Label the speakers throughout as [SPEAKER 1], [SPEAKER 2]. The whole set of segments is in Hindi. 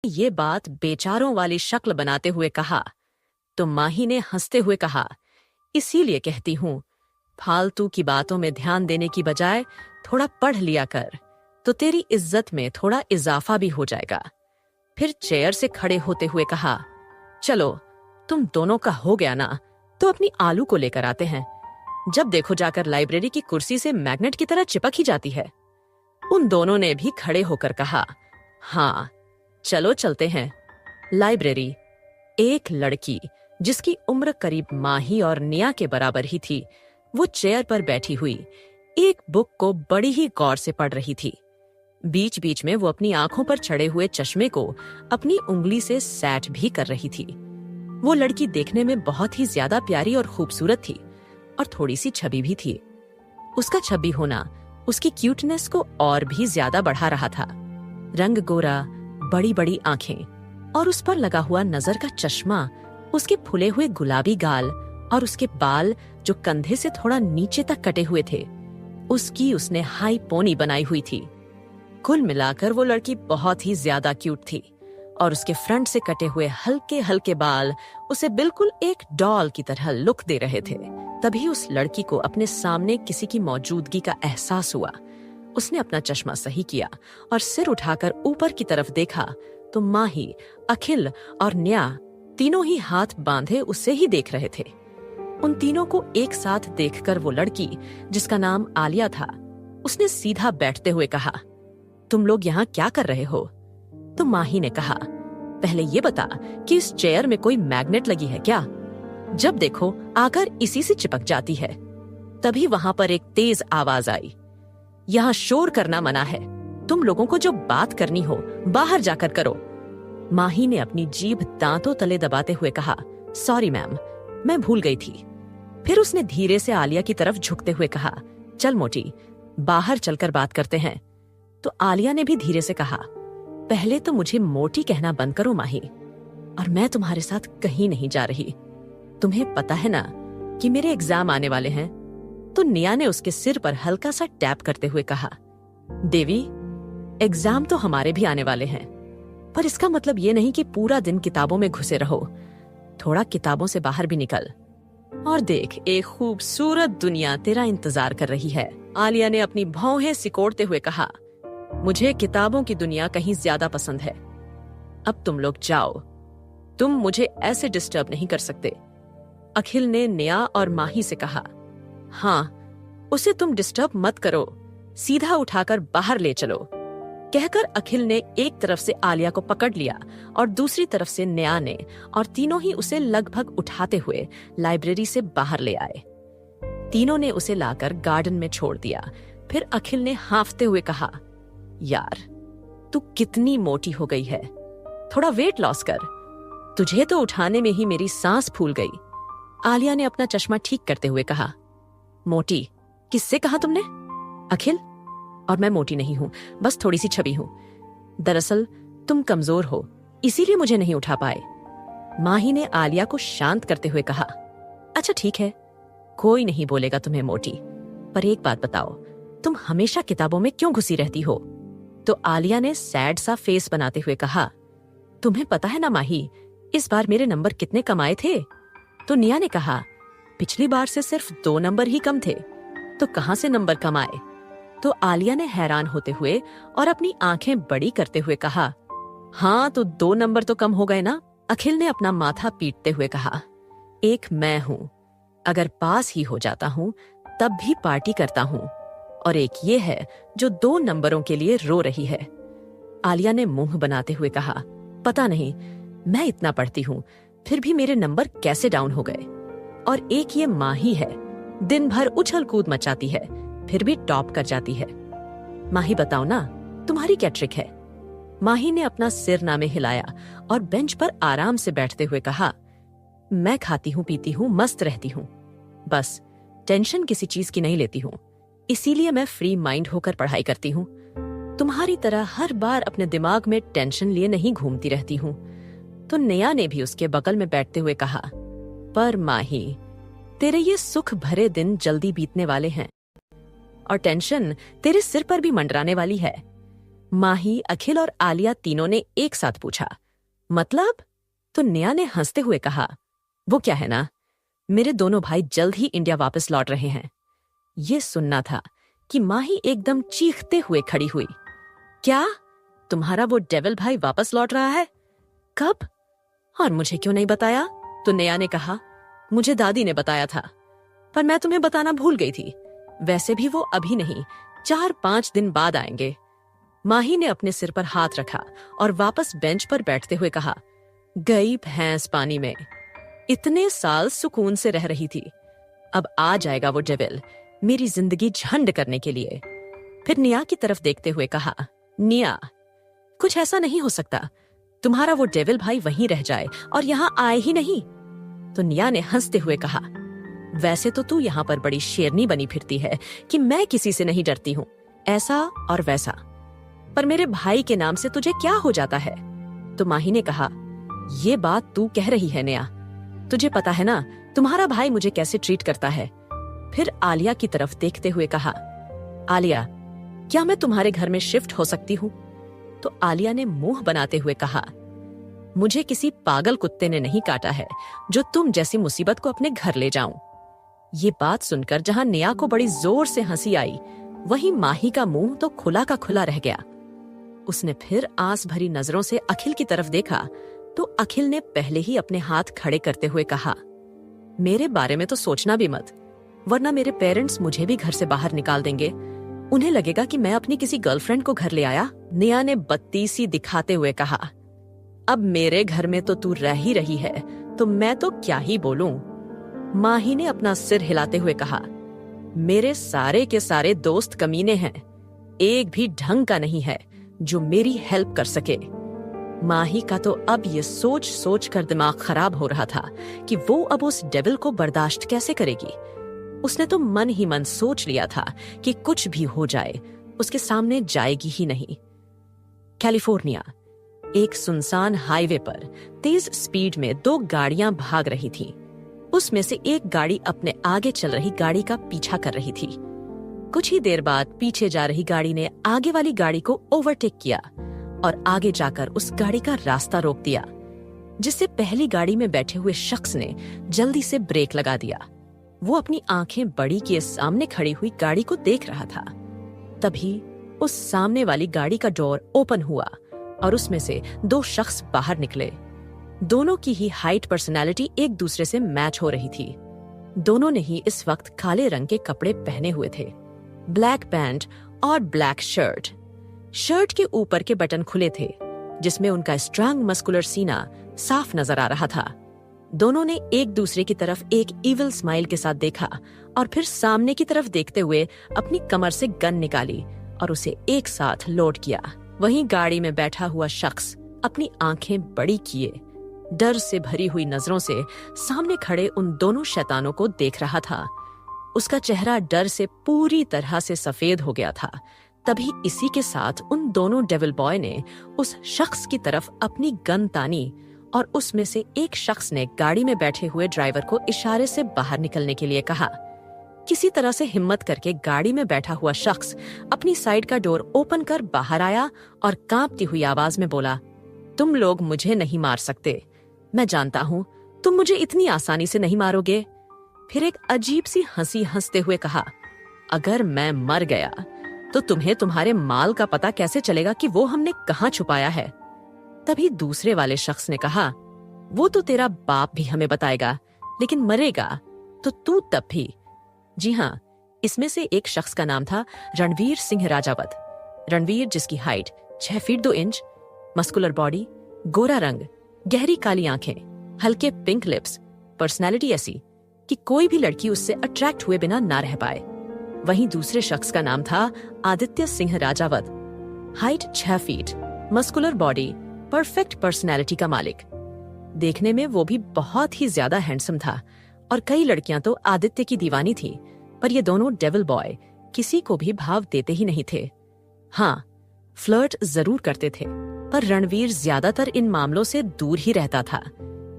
[SPEAKER 1] ये बात बेचारों वाली शक्ल बनाते हुए कहा। तो माही ने हंसते हुए कहा, इसीलिए कहती हूं, फालतू की बातों में ध्यान देने की बजाय थोड़ा पढ़ लिया कर, तो तेरी इज्जत में थोड़ा इजाफा भी हो जाएगा। फिर चेयर से खड़े होते हुए कहा, चलो तुम दोनों का हो गया ना, तो अपनी आलू को लेकर आते हैं। जब देखो जाकर लाइब्रेरी की कुर्सी से मैग्नेट की तरह चिपक ही जाती है। उन दोनों ने भी खड़े होकर कहा, हाँ चलो चलते हैं। लाइब्रेरी। एक लड़की जिसकी उम्र करीब माही और निया के बराबर ही थी, वो चेयर पर बैठी हुई एक बुक को बड़ी ही गौर से पढ़ रही थी। बीच बीच में वो अपनी आंखों पर चढ़े हुए चश्मे को अपनी उंगली से सैट भी कर रही थी। वो लड़की देखने में बहुत ही ज्यादा प्यारी और खूबसूरत थी और थोड़ी सी छबी भी थी। उसका छबी होना उसकी क्यूटनेस को और भी ज्यादा बढ़ा रहा था। रंग गोरा, बड़ी बड़ी आंखें और उस पर लगा हुआ नजर का चश्मा, उसके फुले हुए गुलाबी गाल और उसके बाल जो कंधे से थोड़ा नीचे तक कटे हुए थे, उसकी उसने हाई पोनी बनाई हुई थी। कुल मिलाकर वो लड़की बहुत ही ज्यादा क्यूट थी और उसके फ्रंट से कटे हुए हल्के हल्के बाल उसे बिल्कुल एक डॉल की तरह लुक दे रहे थे। तभी उस लड़की को अपने सामने किसी की मौजूदगी का एहसास हुआ। उसने अपना चश्मा सही किया और सिर उठाकर ऊपर की तरफ देखा तो माही, अखिल और न्या तीनों ही हाथ बांधे उसे ही देख रहे थे। उन तीनों को एक साथ देखकर वो लड़की, जिसका नाम आलिया था, उसने सीधा बैठते हुए कहा, तुम लोग यहाँ क्या कर रहे हो? तो माही ने कहा, पहले ये बता कि इस चेयर में कोई मैग्नेट लगी है क्या? जब देखो आकर इसी से चिपक जाती है। तभी वहां पर एक तेज आवाज आई, यहाँ शोर करना मना है। तुम लोगों को जो बात करनी हो बाहर जाकर करो। माही ने अपनी जीभ दांतों तले दबाते हुए कहा, सॉरी मैम, मैं भूल गई थी। फिर उसने धीरे से आलिया की तरफ झुकते हुए कहा, चल मोटी, बाहर चलकर बात करते हैं। तो आलिया ने भी धीरे से कहा, पहले तो मुझे मोटी कहना बंद करो माही, और मैं तुम्हारे साथ कहीं नहीं जा रही। तुम्हें पता है ना कि मेरे एग्जाम आने वाले हैं? तो निया ने उसके सिर पर हल्का सा टैप करते हुए कहा, देवी, एग्जाम तो हमारे भी आने वाले हैं, पर इसका मतलब ये नहीं कि पूरा दिन किताबों में घुसे रहो। थोड़ा किताबों से बाहर भी निकल और देख, एक खूबसूरत दुनिया तेरा इंतजार कर रही है। आलिया ने अपनी भौहें सिकोड़ते हुए कहा, मुझे किताबों की दुनिया कहीं ज्यादा पसंद है। अब तुम लोग जाओ, तुम मुझे ऐसे डिस्टर्ब नहीं कर सकते। अखिल ने निया और माही से कहा, हाँ, उसे तुम डिस्टर्ब मत करो, सीधा उठाकर बाहर ले चलो। कहकर अखिल ने एक तरफ से आलिया को पकड़ लिया और दूसरी तरफ से निया ने, और तीनों ही उसे लगभग उठाते हुए लाइब्रेरी से बाहर ले आए। तीनों ने उसे लाकर गार्डन में छोड़ दिया। फिर अखिल ने हांफते हुए कहा, यार, तू कितनी मोटी हो गई है, थोड़ा वेट लॉस कर। तुझे तो उठाने में ही मेरी सांस फूल गई। आलिया ने अपना चश्मा ठीक करते हुए कहा, मोटी किससे कहा तुमने? अखिल, और मैं मोटी नहीं हूं, बस थोड़ी सी छबी हूं। दरअसल तुम कमजोर हो, इसीलिए मुझे नहीं उठा पाए। माही ने आलिया को शांत करते हुए कहा, अच्छा ठीक है, कोई नहीं बोलेगा तुम्हें मोटी, पर एक बात बताओ, तुम हमेशा किताबों में क्यों घुसी रहती हो? तो आलिया ने सैड सा फेस बनाते हुए कहा, तुम्हें पता है ना माही, इस बार मेरे नंबर कितने कम आए थे? तो निया ने कहा, पिछली बार से सिर्फ 2 नंबर ही कम थे, तो कहां से नंबर कम आए? तो आलिया ने हैरान होते हुए और अपनी आंखें बड़ी करते हुए कहा, हाँ, तो 2 नंबर तो कम हो गए ना। अखिल ने अपना माथा पीटते हुए कहा, एक मैं हूं, अगर पास ही हो जाता हूं तब भी पार्टी करता हूं, और एक ये है जो 2 नंबरों के लिए रो रही है। आलिया ने मुंह बनाते हुए कहा, पता नहीं, मैं इतना पढ़ती हूं फिर भी मेरे नंबर कैसे डाउन हो गए। और एक ये माही है, दिन भर उछल कूद मचाती है, फिर भी टॉप कर जाती है। माही बताओ ना, तुम्हारी क्या ट्रिक है? माही ने अपना सिर नामे हिलाया और बेंच पर आराम से बैठते हुए कहा, मैं खाती हूँ, पीती हूँ, मस्त रहती हूँ, बस टेंशन किसी चीज की नहीं लेती हूँ, इसीलिए मैं फ्री माइंड होकर पढ़ाई करती हूँ। तुम्हारी तरह हर बार अपने दिमाग में टेंशन लिए नहीं घूमती रहती हूँ। तो निया ने भी उसके बगल में बैठते हुए कहा, पर माही, तेरे ये सुख भरे दिन जल्दी बीतने वाले हैं और टेंशन तेरे सिर पर भी मंडराने वाली है। माही, अखिल और आलिया तीनों ने एक साथ पूछा। मतलब? तो नेहा ने हंसते हुए कहा, वो क्या है ना, मेरे दोनों भाई जल्द ही इंडिया वापस लौट रहे हैं। ये सुनना था कि माही एकदम चीखते हुए खड़ी हुई। क्या? तुम्हारा वो डेविल भाई वापस लौट रहा है? कब? और मुझे क्यों नहीं बताया? तो नेहा ने कहा, मुझे दादी ने बताया था, पर मैं तुम्हें बताना भूल गई थी। वैसे भी वो अभी नहीं, 4-5 दिन बाद आएंगे। माही ने अपने सिर पर हाथ रखा और वापस बेंच पर बैठते हुए कहा, गई भैंस पानी में। इतने साल सुकून से रह रही थी, अब आ जाएगा वो डेविल मेरी जिंदगी झंड करने के लिए। फिर निया की तरफ देखते हुए कहा, निया, कुछ ऐसा नहीं हो सकता, तुम्हारा वो डेविल भाई वहीं रह जाए और यहां आए ही नहीं। तो निया ने हंसते हुए कहा, वैसे तो तू यहां पर बड़ी शेरनी बनी फिरती है कि मैं किसी से नहीं डरती हूं, ऐसा और वैसा, पर मेरे भाई के नाम से तुझे क्या हो जाता है? तो माही ने कहा, ये बात तू कह रही है निया, तुझे पता है ना तुम्हारा भाई मुझे कैसे ट्रीट करता है। फिर आलिया की तरफ देखते हुए कहा, आलिया, क्या मैं तुम्हारे घर में शिफ्ट हो सकती हूँ? तो आलिया ने मुंह बनाते हुए कहा, मुझे किसी पागल कुत्ते ने नहीं काटा है जो तुम जैसी मुसीबत को अपने घर ले जाऊं। ये बात सुनकर जहां निया को बड़ी जोर से हंसी आई, वहीं माही का मुंह तो खुला का खुला रह गया। उसने फिर आस भरी नजरों से अखिल की तरफ देखा तो अखिल ने पहले ही अपने हाथ खड़े करते हुए कहा, मेरे बारे में तो सोचना भी मत, वरना मेरे पेरेंट्स मुझे भी घर से बाहर निकाल देंगे। उन्हें लगेगा कि मैं अपनी किसी गर्लफ्रेंड को घर ले आया। निया ने बत्तीसी दिखाते हुए कहा, अब मेरे घर में तो तू रह ही रही है, तो मैं तो क्या ही बोलूं। माही ने अपना सिर हिलाते हुए कहा, मेरे सारे के सारे दोस्त कमीने हैं, एक भी ढंग का नहीं है जो मेरी हेल्प कर सके। माही का तो अब ये सोच सोच कर दिमाग खराब हो रहा था कि वो अब उस डेविल को बर्दाश्त कैसे करेगी। उसने तो मन ही मन सोच लिया था कि कुछ भी हो जाए उसके सामने जाएगी ही नहीं। कैलिफोर्निया, एक सुनसान हाईवे पर तेज स्पीड में 2 गाड़ियां भाग रही थीं। उसमें से एक गाड़ी अपने आगे चल रही गाड़ी का पीछा कर रही थी। कुछ ही देर बाद पीछे जा रही गाड़ी ने आगे वाली गाड़ी को ओवरटेक किया और आगे जाकर उस गाड़ी का रास्ता रोक दिया, जिससे पहली गाड़ी में बैठे हुए शख्स ने जल्दी से ब्रेक लगा दिया। वो अपनी आंखें बड़ी किए सामने खड़ी हुई गाड़ी को देख रहा था। तभी उस सामने वाली गाड़ी का डोर ओपन हुआ और उसमें से 2 शख्स बाहर निकले। दोनों की ही हाइट पर्सनालिटी एक दूसरे से मैच हो रही थी। दोनों ने ही इस वक्त काले रंग के कपड़े पहने हुए थे, ब्लैक पैंट और ब्लैक शर्ट। शर्ट के ऊपर के बटन खुले थे, जिसमें उनका स्ट्रांग मस्कुलर सीना साफ नजर आ रहा था। दोनों ने एक दूसरे की तरफ एक इविल स्माइल के साथ देखा और फिर सामने की तरफ देखते हुए अपनी कमर से गन निकाली और उसे एक साथ लोड किया। वहीं गाड़ी में बैठा हुआ शख्स अपनी आंखें बड़ी किए डर से भरी हुई नजरों से सामने खड़े उन दोनों शैतानों को देख रहा था। उसका चेहरा डर से पूरी तरह से सफेद हो गया था। तभी इसी के साथ उन दोनों डेविल बॉय ने उस शख्स की तरफ अपनी गन तानी और उसमें से एक शख्स ने गाड़ी में बैठे हुए ड्राइवर को इशारे से बाहर निकलने के लिए कहा। किसी तरह से हिम्मत करके गाड़ी में बैठा हुआ शख्स अपनी साइड का डोर ओपन कर बाहर आया और कांपती हुई आवाज में बोला, तुम लोग मुझे नहीं मार सकते, मैं जानता हूं तुम मुझे इतनी आसानी से नहीं मारोगे। फिर एक अजीब सी हंसी हंसते हुए कहा, अगर मैं मर गया तो तुम्हें तुम्हारे माल का पता कैसे चलेगा कि वो हमने कहां छुपाया है। तभी दूसरे वाले शख्स ने कहा, वो तो तेरा बाप भी हमें बताएगा, लेकिन मरेगा तो तू तब भी। जी हाँ, इसमें से एक शख्स का नाम था रणवीर सिंह राजावत। रणवीर, जिसकी height 6 feet 2 inch, muscular body, गोरा रंग, गहरी काली आंखें, हल्के पिंक लिप्स, पर्सनैलिटी ऐसी कि कोई भी लड़की उससे अट्रैक्ट हुए बिना ना रह पाए। वहीं दूसरे शख्स का नाम था Aditya Singh Rajawat. Height 6 feet, muscular body, perfect personality का मालिक। देखने में वो भी बहुत ही ज्यादा हैंडसम था और कई लड़कियां तो आदित्य की दीवानी थी, पर ये दोनों डेविल बॉय किसी को भी भाव देते ही नहीं थे। हाँ, फ्लर्ट जरूर करते थे, पर रणवीर ज्यादातर इन मामलों से दूर ही रहता था।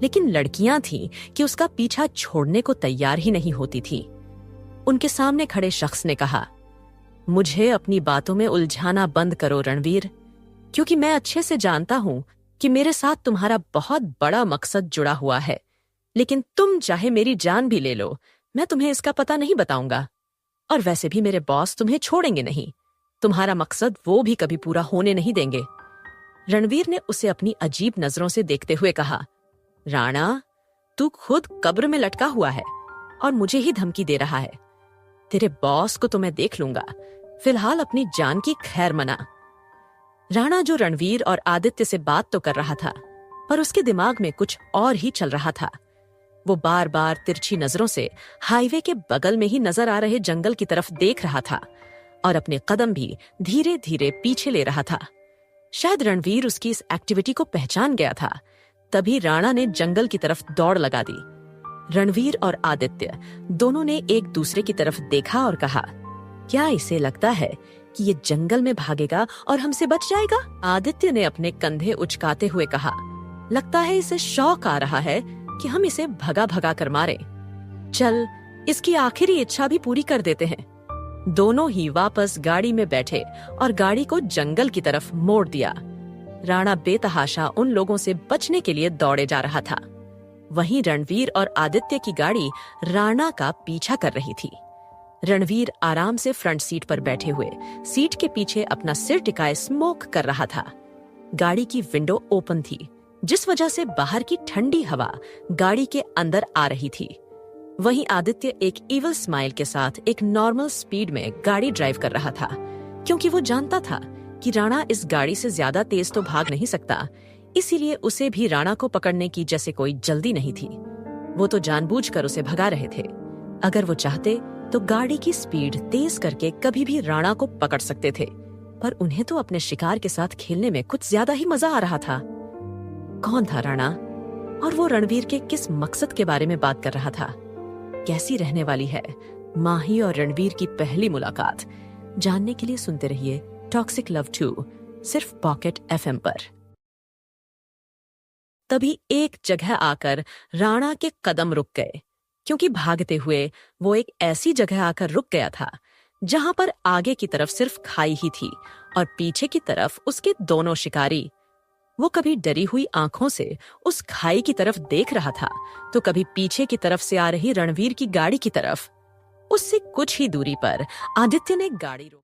[SPEAKER 1] लेकिन लड़कियां थीं कि उसका पीछा छोड़ने को तैयार ही नहीं होती थी। उनके सामने खड़े शख्स ने कहा, मुझे अपनी बातों में उलझाना बंद करो रणवीर, क्योंकि मैं अच्छे से जानता हूं कि मेरे साथ तुम्हारा बहुत बड़ा मकसद जुड़ा हुआ है। लेकिन तुम चाहे मेरी जान भी ले लो, मैं तुम्हें इसका पता नहीं बताऊंगा। और वैसे भी मेरे बॉस तुम्हें छोड़ेंगे नहीं। तुम्हारा मकसद वो भी कभी पूरा होने नहीं देंगे। रणवीर ने उसे अपनी अजीब नजरों से देखते हुए कहा, राणा, तू खुद कब्र में लटका हुआ है और मुझे ही धमकी दे रहा है। तेरे बॉस को तो मैं देख लूंगा, फिलहाल अपनी जान की खैर मना। राणा, जो रणवीर और आदित्य से बात तो कर रहा था, पर उसके दिमाग में कुछ और ही चल रहा था। वो बार बार तिरछी नजरों से हाईवे के बगल में ही नजर आ रहे जंगल की तरफ देख रहा था और अपने कदम भी धीरे धीरे पीछे ले रहा था। शायद रणवीर उसकी इस एक्टिविटी को पहचान गया था। तभी राणा ने जंगल की तरफ दौड़ लगा दी। रणवीर और आदित्य दोनों ने एक दूसरे की तरफ देखा और कहा, क्या इसे लगता है कि ये जंगल में भागेगा और हमसे बच जाएगा? आदित्य ने अपने कंधे उचकाते हुए कहा, लगता है इसे शौक आ रहा है कि हम इसे भगा भगा कर मारे। चल, इसकी आखिरी इच्छा भी पूरी कर देते हैं। दोनों ही वापस गाड़ी में बैठे और गाड़ी को जंगल की तरफ मोड़ दिया। राणा बेतहाशा उन लोगों से बचने के लिए दौड़े जा रहा था। वहीं रणवीर और आदित्य की गाड़ी राणा का पीछा कर रही थी। रणवीर आराम से फ्रंट सीट पर बैठे हुए सीट के पीछे अपना सिर टिकाए स्मोक कर रहा था। गाड़ी की विंडो ओपन थी, जिस वजह से बाहर की ठंडी हवा गाड़ी के अंदर आ रही थी। वहीं आदित्य एक इविल स्माइल के साथ एक नॉर्मल स्पीड में गाड़ी ड्राइव कर रहा था, क्योंकि वो जानता था कि राणा इस गाड़ी से ज्यादा तेज तो भाग नहीं सकता। इसीलिए उसे भी राणा को पकड़ने की जैसे कोई जल्दी नहीं थी। वो तो जानबूझकर उसे भगा रहे थे। अगर वो चाहते तो गाड़ी की स्पीड तेज करके कभी भी राणा को पकड़ सकते थे, पर उन्हें तो अपने शिकार के साथ खेलने में कुछ ज्यादा ही मजा आ रहा था। कौन था राणा, और वो रणवीर के किस मकसद के बारे में बात कर रहा था? कैसी रहने वाली है माही और रणवीर की पहली मुलाकात? जानने के लिए सुनते रहिए टॉक्सिक लव 2, सिर्फ पॉकेट FM पर। तभी एक जगह आकर राणा के कदम रुक गए, क्योंकि भागते हुए वो एक ऐसी जगह आकर रुक गया था जहां पर आगे की तरफ सिर्फ खाई ही थी और पीछे की तरफ उसके दोनों शिकारी। वो कभी डरी हुई आंखों से उस खाई की तरफ देख रहा था, तो कभी पीछे की तरफ से आ रही रणवीर की गाड़ी की तरफ। उससे कुछ ही दूरी पर आदित्य ने गाड़ी रोकी।